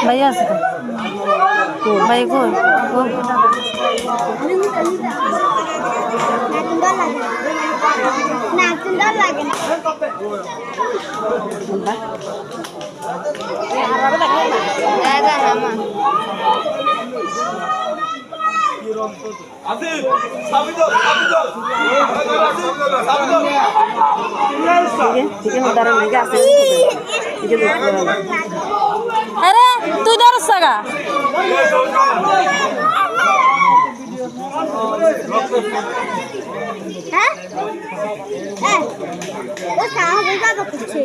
भैया से भाई को अरे तू इधर सगा हैं हैं वो कहां होगा तो पीछे